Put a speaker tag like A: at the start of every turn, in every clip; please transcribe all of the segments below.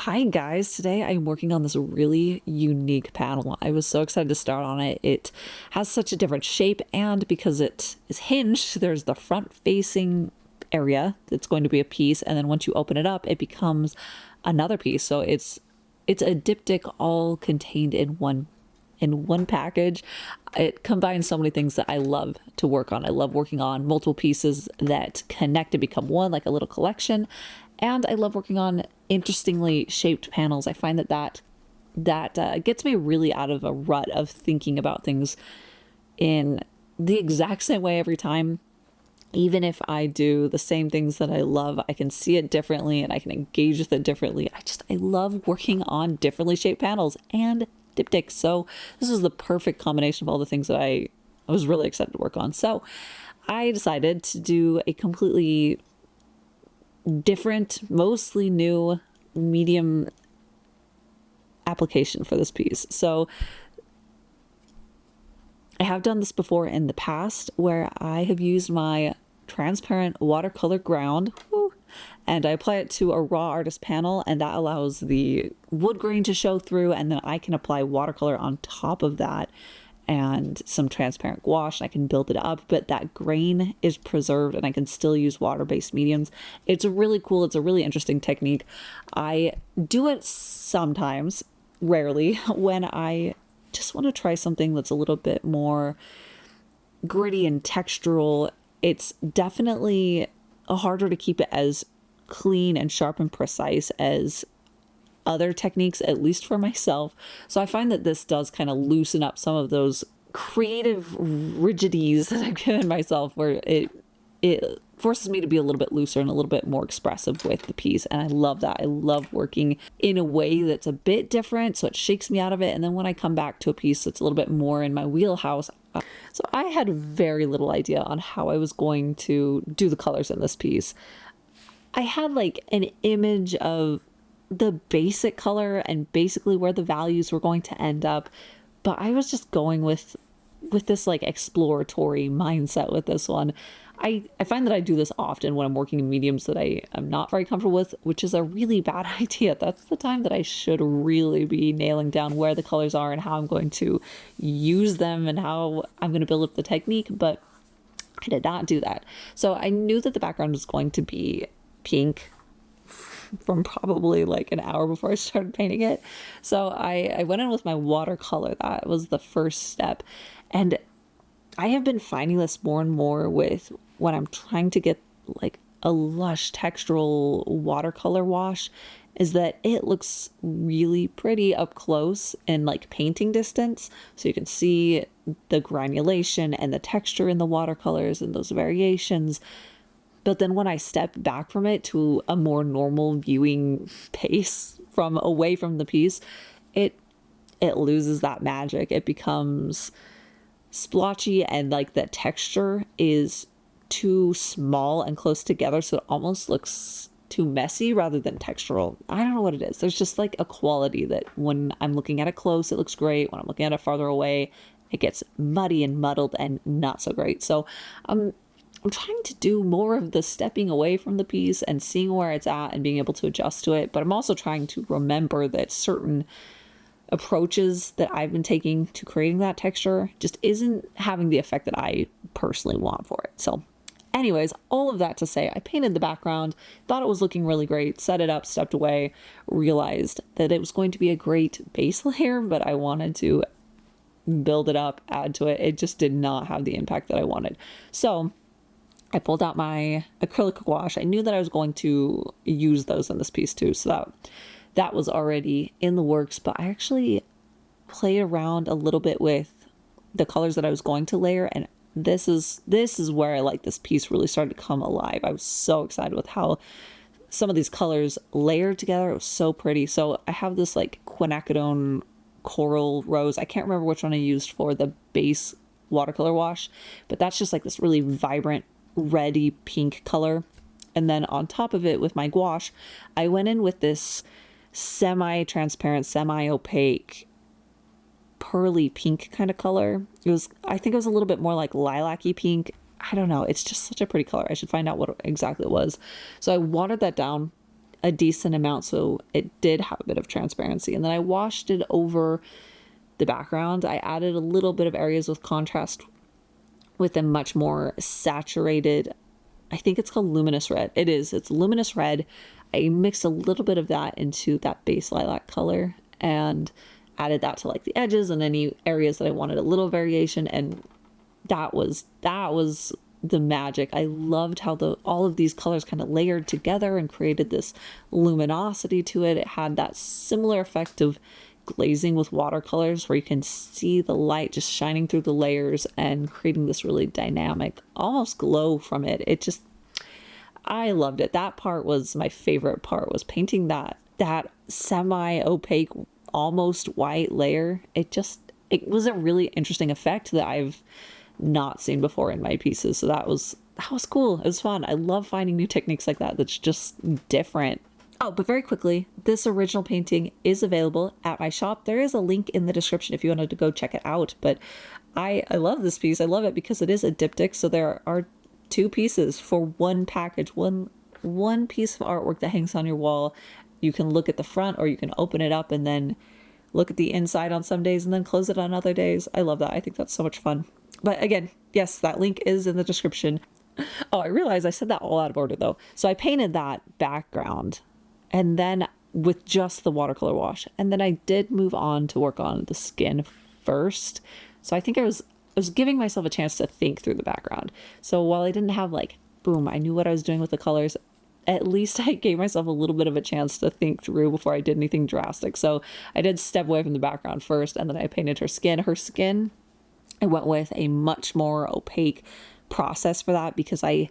A: Hi guys, today I'm working on this really unique panel. I was so excited to start on it. It has such a different shape, and because it is hinged, there's the front facing area that's going to be a piece, and then once you open it up it becomes another piece. So it's a diptych all contained in one package. It combines so many things that I love to work on. I love working on multiple pieces that connect to become one, like a little collection. And I love working on interestingly shaped panels. I find that gets me really out of a rut of thinking about things in the exact same way every time. Even if I do the same things that I love, I can see it differently and I can engage with it differently. I love working on differently shaped panels and diptychs. So this is the perfect combination of all the things that I was really excited to work on. So I decided to do a completely different, mostly new medium application for this piece. So I have done this before in the past where I have used my transparent watercolor ground and I apply it to a raw artist panel, and that allows the wood grain to show through, and then I can apply watercolor on top of that and some transparent gouache, and I can build it up, but that grain is preserved and I can still use water-based mediums. It's really cool. It's a really interesting technique. I do it sometimes, rarely, when I just want to try something that's a little bit more gritty and textural. It's definitely harder to keep it as clean and sharp and precise as other techniques, at least for myself. So I find that this does kind of loosen up some of those creative rigidities that I've given myself, where it forces me to be a little bit looser and a little bit more expressive with the piece. And I love that. I love working in a way that's a bit different, so it shakes me out of it. And then when I come back to a piece that's a little bit more in my wheelhouse, so I had very little idea on how I was going to do the colors in this piece. I had like an image of the basic color and basically where the values were going to end up, but I was just going with this like exploratory mindset with this one. I find that I do this often when I'm working in mediums that I am not very comfortable with, which is a really bad idea. That's the time that I should really be nailing down where the colors are and how I'm going to use them and how I'm going to build up the technique, but I did not do that. So I knew that the background was going to be pink from probably like an hour before I started painting it. So I went in with my watercolor. That was the first step. And I have been finding this more and more with when I'm trying to get like a lush textural watercolor wash, is that it looks really pretty up close and like painting distance. So you can see the granulation and the texture in the watercolors and those variations. But then when I step back from it to a more normal viewing pace from away from the piece, it loses that magic. It becomes splotchy, and like the texture is too small and close together, so it almost looks too messy rather than textural. I don't know what it is. There's just like a quality that when I'm looking at it close, it looks great. When I'm looking at it farther away, it gets muddy and muddled and not so great. So I'm trying to do more of the stepping away from the piece and seeing where it's at and being able to adjust to it. But I'm also trying to remember that certain approaches that I've been taking to creating that texture just isn't having the effect that I personally want for it. So anyways, all of that to say, I painted the background, thought it was looking really great, set it up, stepped away, realized that it was going to be a great base layer, but I wanted to build it up, add to it. It just did not have the impact that I wanted. So I pulled out my acrylic gouache. I knew that I was going to use those in this piece too, so that was already in the works, but I actually played around a little bit with the colors that I was going to layer, and this is where I like this piece really started to come alive. I was so excited with how some of these colors layered together. It was so pretty. So I have this like quinacridone coral rose. I can't remember which one I used for the base watercolor wash, but that's just like this really vibrant reddy pink color. And then on top of it with my gouache, I went in with this semi-transparent, semi-opaque pearly pink kind of color. I think it was a little bit more like lilac-y pink. I don't know. It's just such a pretty color. I should find out what exactly it was. So I watered that down a decent amount, so it did have a bit of transparency. And then I washed it over the background. I added a little bit of areas with contrast with a much more saturated, I think it's called luminous red. It's luminous red. I mixed a little bit of that into that base lilac color and added that to like the edges and any areas that I wanted a little variation. And that was the magic. I loved how all of these colors kind of layered together and created this luminosity to it. It had that similar effect of glazing with watercolors where you can see the light just shining through the layers and creating this really dynamic, almost glow from it. I loved it. That part was my favorite part, was painting that semi-opaque, almost white layer. It was a really interesting effect that I've not seen before in my pieces. So that was cool. It was fun. I love finding new techniques like that that's just different. Oh, but very quickly, this original painting is available at my shop. There is a link in the description if you wanted to go check it out. But I love this piece. I love it because it is a diptych. So there are 2 pieces for one package, one piece of artwork that hangs on your wall. You can look at the front, or you can open it up and then look at the inside on some days and then close it on other days. I love that. I think that's so much fun. But again, yes, that link is in the description. Oh, I realized I said that all out of order though. So I painted that background and then with just the watercolor wash. And then I did move on to work on the skin first. So I think I was giving myself a chance to think through the background. So while I didn't have like, boom, I knew what I was doing with the colors, at least I gave myself a little bit of a chance to think through before I did anything drastic. So I did step away from the background first, and then I painted her skin. Her skin, I went with a much more opaque process for that because I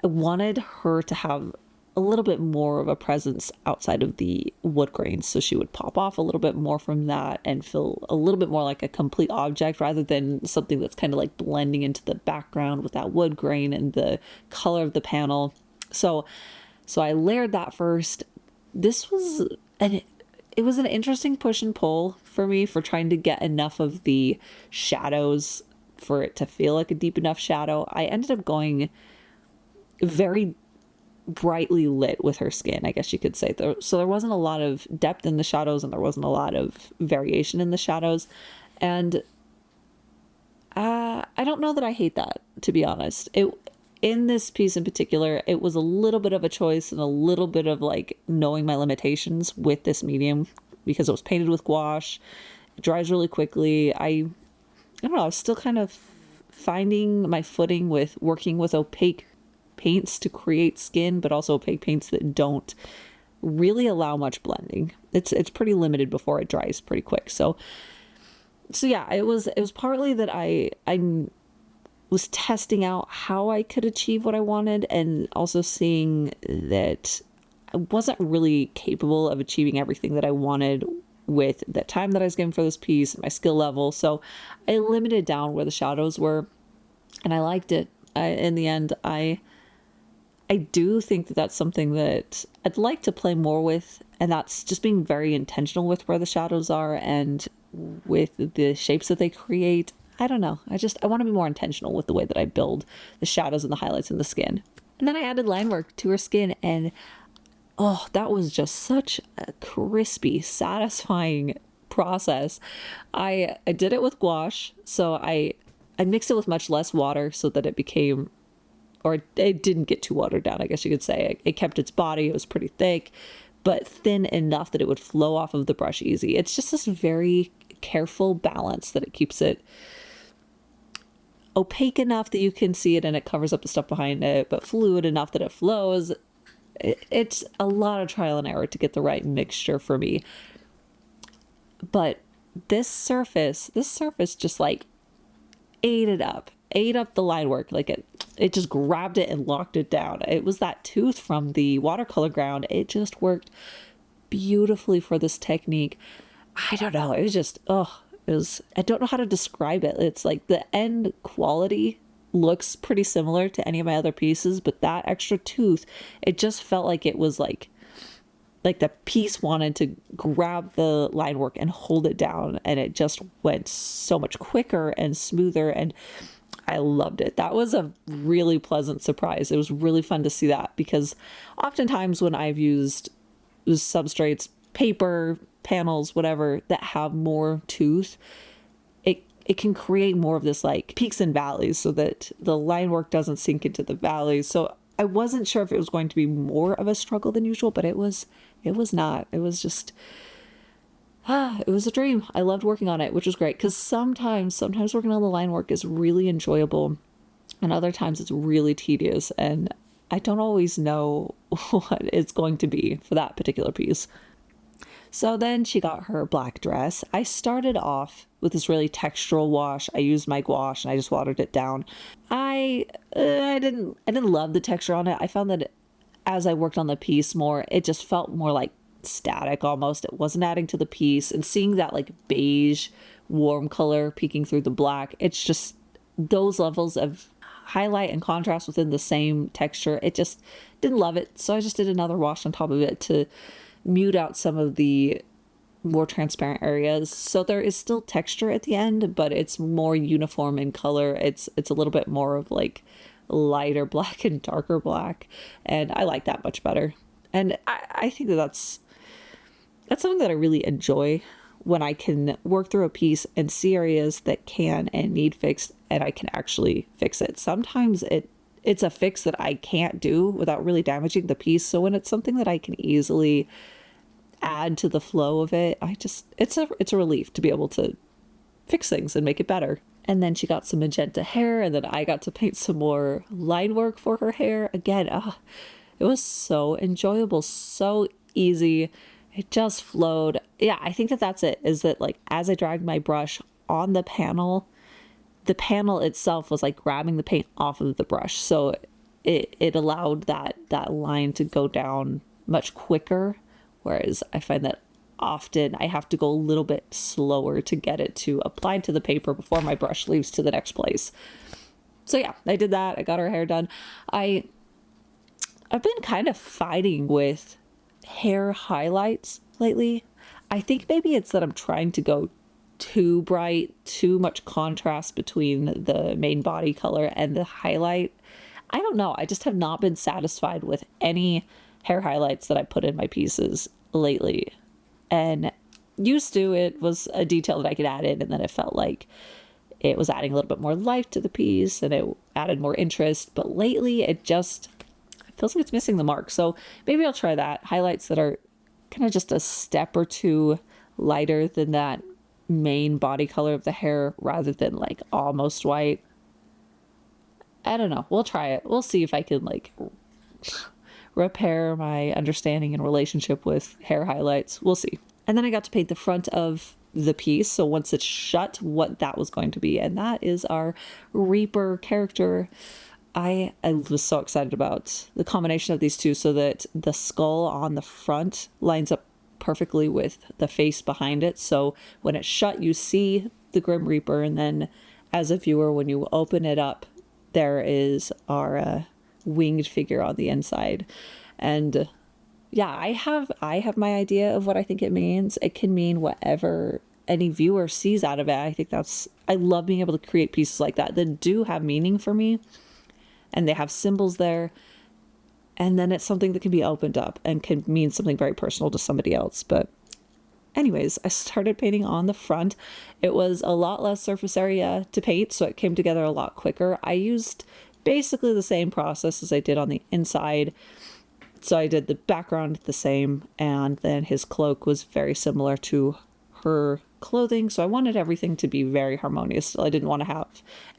A: wanted her to have a little bit more of a presence outside of the wood grains. So she would pop off a little bit more from that and feel a little bit more like a complete object rather than something that's kind of like blending into the background with that wood grain and the color of the panel. So I layered that first. It was an interesting push and pull for me for trying to get enough of the shadows for it to feel like a deep enough shadow. I ended up going very brightly lit with her skin, I guess you could say. So there wasn't a lot of depth in the shadows and there wasn't a lot of variation in the shadows. And I don't know that I hate that, to be honest. In this piece in particular, it was a little bit of a choice and a little bit of like knowing my limitations with this medium because it was painted with gouache. It dries really quickly. I don't know, I was still kind of finding my footing with working with opaque paints to create skin, but also opaque paints that don't really allow much blending. It's pretty limited before it dries pretty quick. So yeah, it was partly that I was testing out how I could achieve what I wanted, and also seeing that I wasn't really capable of achieving everything that I wanted with the time that I was given for this piece and my skill level. So I limited down where the shadows were, and I liked it. In the end, I do think that that's something that I'd like to play more with, and that's just being very intentional with where the shadows are and with the shapes that they create. I don't know. I want to be more intentional with the way that I build the shadows and the highlights in the skin. And then I added line work to her skin, and oh, that was just such a crispy, satisfying process. I did it with gouache, so I mixed it with much less water so that it became, or it didn't get too watered down, I guess you could say. It kept its body. It was pretty thick, but thin enough that it would flow off of the brush easy. It's just this very careful balance that it keeps it opaque enough that you can see it and it covers up the stuff behind it, but fluid enough that it flows. It's a lot of trial and error to get the right mixture for me. But this surface just like ate up the line work. Like it just grabbed it and locked it down. It was that tooth from the watercolor ground. It just worked beautifully for this technique. I don't know. It was just, I don't know how to describe it. It's like the end quality looks pretty similar to any of my other pieces, but that extra tooth, it just felt like it was like the piece wanted to grab the line work and hold it down, and it just went so much quicker and smoother. And I loved it. That was a really pleasant surprise. It was really fun to see that, because oftentimes when I've used substrates, paper, panels, whatever, that have more tooth, it can create more of this like peaks and valleys so that the line work doesn't sink into the valleys. So I wasn't sure if it was going to be more of a struggle than usual, but it was not. It was just, it was a dream. I loved working on it, which was great, because sometimes working on the line work is really enjoyable and other times it's really tedious, and I don't always know what it's going to be for that particular piece. So then she got her black dress. I started off with this really textural wash. I used my gouache and I just watered it down. I didn't love the texture on it. I found that as I worked on the piece more, it just felt more like static almost. It wasn't adding to the piece, and seeing that like beige warm color peeking through the black, it's just those levels of highlight and contrast within the same texture. It just didn't love it. So I just did another wash on top of it to mute out some of the more transparent areas. So there is still texture at the end, but it's more uniform in color. It's a little bit more of like lighter black and darker black, and I like that much better. And I think that's something that I really enjoy, when I can work through a piece and see areas that can and need fixed, and I can actually fix it. Sometimes it's a fix that I can't do without really damaging the piece. So when it's something that I can easily add to the flow of it, it's a relief to be able to fix things and make it better. And then she got some magenta hair, and then I got to paint some more line work for her hair. Again, it was so enjoyable, so easy. It just flowed. Yeah, I think that's it, is that like as I dragged my brush on the panel itself was like grabbing the paint off of the brush. So it allowed that line to go down much quicker. Whereas I find that often I have to go a little bit slower to get it to apply to the paper before my brush leaves to the next place. So yeah, I did that. I got her hair done. I've been kind of fighting with hair highlights lately. I think maybe it's that I'm trying to go too bright, too much contrast between the main body color and the highlight. I don't know. I just have not been satisfied with any hair highlights that I put in my pieces lately. And used to, it was a detail that I could add in, and then it felt like it was adding a little bit more life to the piece and it added more interest. But lately it feels like it's missing the mark. So maybe I'll try that. Highlights that are kind of just a step or two lighter than that main body color of the hair, rather than like almost white. I don't know. We'll try it. We'll see if I can like repair my understanding and relationship with hair highlights. We'll see. And then I got to paint the front of the piece. So once it's shut, what that was going to be. And that is our Reaper character. I was so excited about the combination of these two, so that the skull on the front lines up perfectly with the face behind it. So when it's shut, you see the Grim Reaper, and then as a viewer, when you open it up, there is our winged figure on the inside. And yeah, I have my idea of what I think it means. It can mean whatever any viewer sees out of it. I think I love being able to create pieces like that do have meaning for me, and they have symbols there. And then it's something that can be opened up and can mean something very personal to somebody else. But anyways, I started painting on the front. It was a lot less surface area to paint, so it came together a lot quicker. I used basically the same process as I did on the inside. So I did the background the same, and then his cloak was very similar to her clothing. So I wanted everything to be very harmonious. So I didn't want to have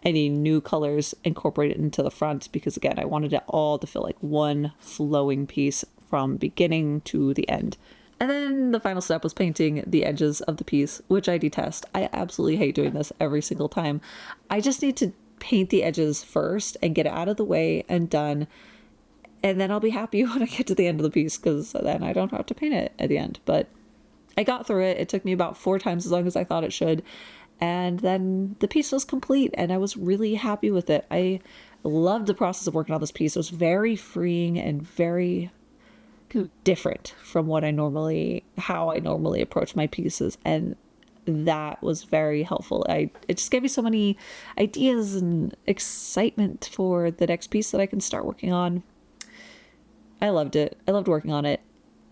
A: any new colors incorporated into the front, because again, I wanted it all to feel like one flowing piece from beginning to the end. And then the final step was painting the edges of the piece, which I detest. I absolutely hate doing this every single time. I just need to paint the edges first and get it out of the way and done. And then I'll be happy when I get to the end of the piece, because then I don't have to paint it at the end. But I got through it. It took me about 4 times as long as I thought it should. And then the piece was complete, and I was really happy with it. I loved the process of working on this piece. It was very freeing and very different from how I normally approach my pieces. And that was very helpful. It just gave me so many ideas and excitement for the next piece that I can start working on. I loved it. I loved working on it.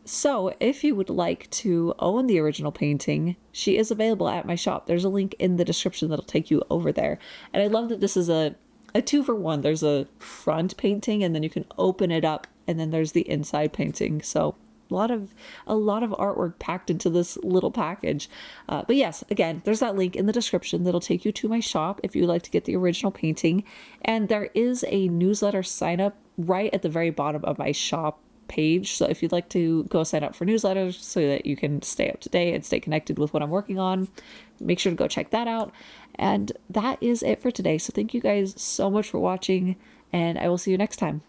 A: So if you would like to own the original painting, she is available at my shop. There's a link in the description that'll take you over there. And I love that this is a 2-for-1. There's a front painting and then you can open it up, and then there's the inside painting. So a lot of artwork packed into this little package. But yes, again, there's that link in the description that'll take you to my shop if you'd like to get the original painting. And there is a newsletter sign up right at the very bottom of my shop page. So if you'd like to go sign up for newsletters so that you can stay up to date and stay connected with what I'm working on, make sure to go check that out. And that is it for today. So thank you guys so much for watching, and I will see you next time.